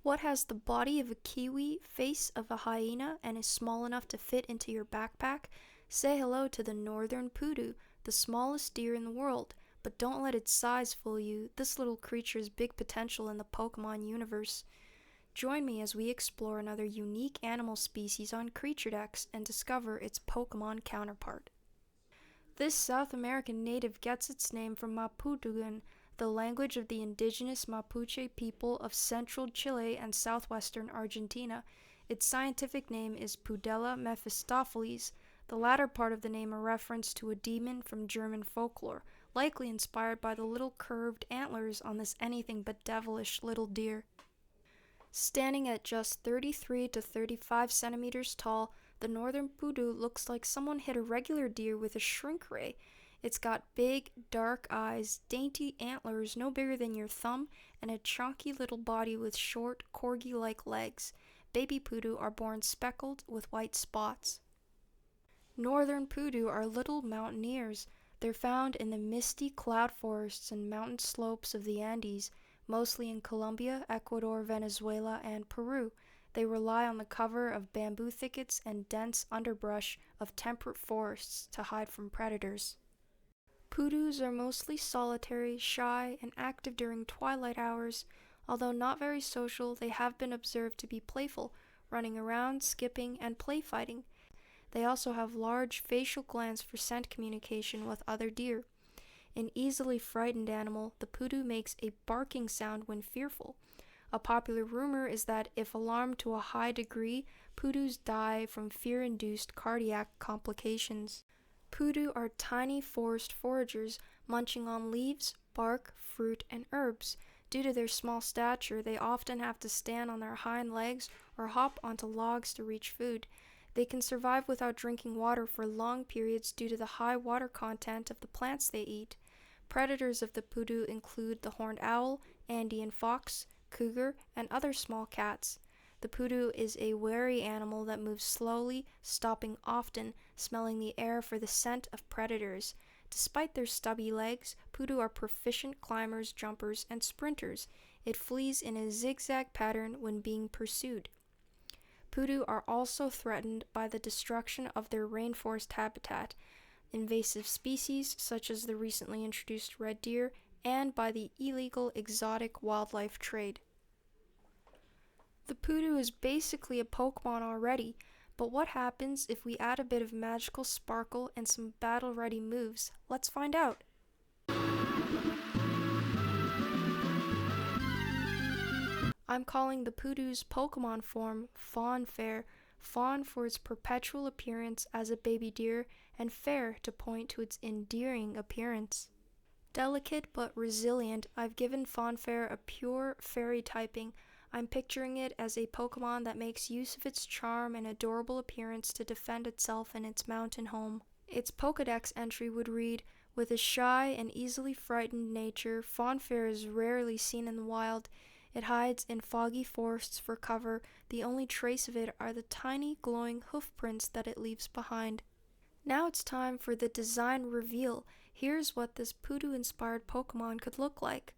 What has the body of a kiwi, face of a hyena, and is small enough to fit into your backpack? Say hello to the Northern Pudu, the smallest deer in the world. But don't let its size fool you. This little creature's big potential in the Pokemon universe. Join me as we explore another unique animal species on CreatureDex and discover its Pokemon counterpart. This South American native gets its name from Mapudungun, the language of the indigenous Mapuche people of central Chile and southwestern Argentina. Its scientific name is Pudella mephistopheles, the latter part of the name a reference to a demon from German folklore, likely inspired by the little curved antlers on this anything but devilish little deer. Standing at just 33 to 35 centimeters tall, the Northern Pudu looks like someone hit a regular deer with a shrink ray. It's got big, dark eyes, dainty antlers no bigger than your thumb, and a chunky little body with short, corgi-like legs. Baby Pudu are born speckled with white spots. Northern Pudu are little mountaineers. They're found in the misty cloud forests and mountain slopes of the Andes, mostly in Colombia, Ecuador, Venezuela, and Peru. They rely on the cover of bamboo thickets and dense underbrush of temperate forests to hide from predators. Pudus are mostly solitary, shy, and active during twilight hours. Although not very social, they have been observed to be playful, running around, skipping, and play fighting. They also have large facial glands for scent communication with other deer. An easily frightened animal, the Pudu makes a barking sound when fearful. A popular rumor is that if alarmed to a high degree, Pudus die from fear-induced cardiac complications. Pudu are tiny forest foragers, munching on leaves, bark, fruit, and herbs. Due to their small stature, they often have to stand on their hind legs or hop onto logs to reach food. They can survive without drinking water for long periods due to the high water content of the plants they eat. Predators of the Pudu include the horned owl, Andean fox, cougar, and other small cats. The Pudu is a wary animal that moves slowly, stopping often, smelling the air for the scent of predators. Despite their stubby legs, Pudu are proficient climbers, jumpers, and sprinters. It flees in a zigzag pattern when being pursued. Pudu are also threatened by the destruction of their rainforest habitat, invasive species such as the recently introduced red deer, and by the illegal exotic wildlife trade. The Pudu is basically a Pokemon already, but what happens if we add a bit of magical sparkle and some battle-ready moves? Let's find out! I'm calling the Pudu's Pokemon form Fawnfair, fawn for its perpetual appearance as a baby deer, and fair to point to its endearing appearance. Delicate but resilient, I've given Fawnfair a pure fairy typing. I'm picturing it as a Pokemon that makes use of its charm and adorable appearance to defend itself in its mountain home. Its Pokedex entry would read, "With a shy and easily frightened nature, Fawnfair is rarely seen in the wild. It hides in foggy forests for cover. The only trace of it are the tiny glowing hoof prints that it leaves behind." Now it's time for the design reveal. Here's what this Pudu-inspired Pokemon could look like.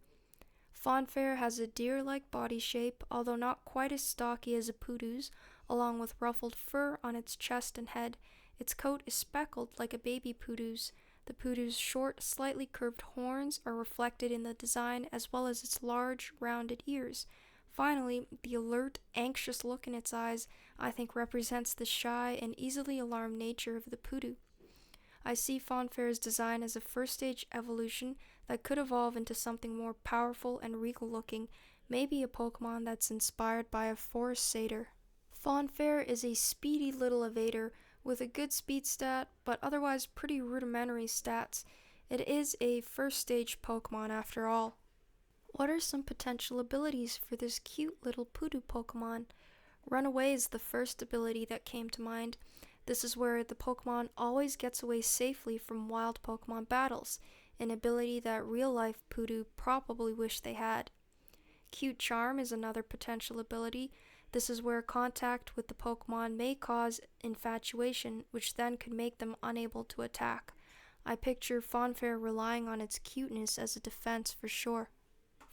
Fawnfair has a deer-like body shape, although not quite as stocky as a Pudu's, along with ruffled fur on its chest and head. Its coat is speckled like a baby Pudu's. The Pudu's short, slightly curved horns are reflected in the design, as well as its large, rounded ears. Finally, the alert, anxious look in its eyes, I think, represents the shy and easily alarmed nature of the Pudu. I see Fawnfair's design as a first-stage evolution that could evolve into something more powerful and regal-looking, maybe a Pokemon that's inspired by a forest satyr. Fawnfair is a speedy little evader with a good speed stat, but otherwise pretty rudimentary stats. It is a first-stage Pokemon after all. What are some potential abilities for this cute little Pudu Pokemon? Runaway is the first ability that came to mind. This is where the Pokemon always gets away safely from wild Pokemon battles, an ability that real-life Pudu probably wish they had. Cute Charm is another potential ability. This is where contact with the Pokemon may cause infatuation, which then could make them unable to attack. I picture Fawnfair relying on its cuteness as a defense for sure.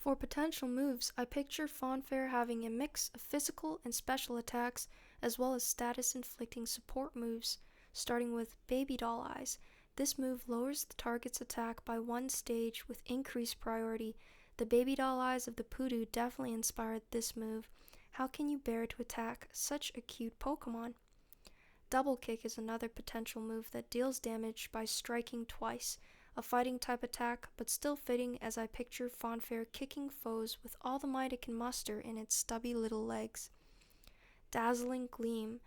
For potential moves, I picture Fawnfair having a mix of physical and special attacks, as well as status-inflicting support moves, starting with Baby Doll Eyes. This move lowers the target's attack by one stage with increased priority. The Baby Doll Eyes of the Pudu definitely inspired this move. How can you bear to attack such a cute Pokemon? Double Kick is another potential move that deals damage by striking twice. A fighting type attack, but still fitting as I picture Fawnfair kicking foes with all the might it can muster in its stubby little legs. Dazzling Gleam.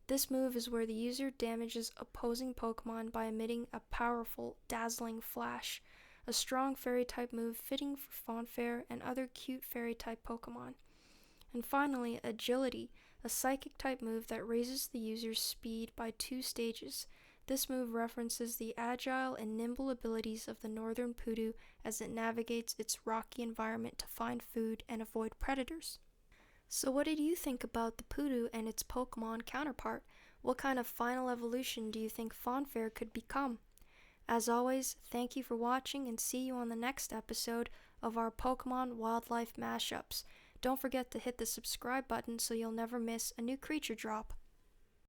This move is where the user damages opposing Pokemon by emitting a powerful, dazzling flash. A strong fairy type move fitting for Fawnfair and other cute fairy type Pokemon. And finally, Agility, a psychic type move that raises the user's speed by 2 stages. This move references the agile and nimble abilities of the Northern Pudu as it navigates its rocky environment to find food and avoid predators. So what did you think about the Pudu and its Pokemon counterpart? What kind of final evolution do you think Fawnfair could become? As always, thank you for watching and see you on the next episode of our Pokemon Wildlife Mashups. Don't forget to hit the subscribe button so you'll never miss a new creature drop.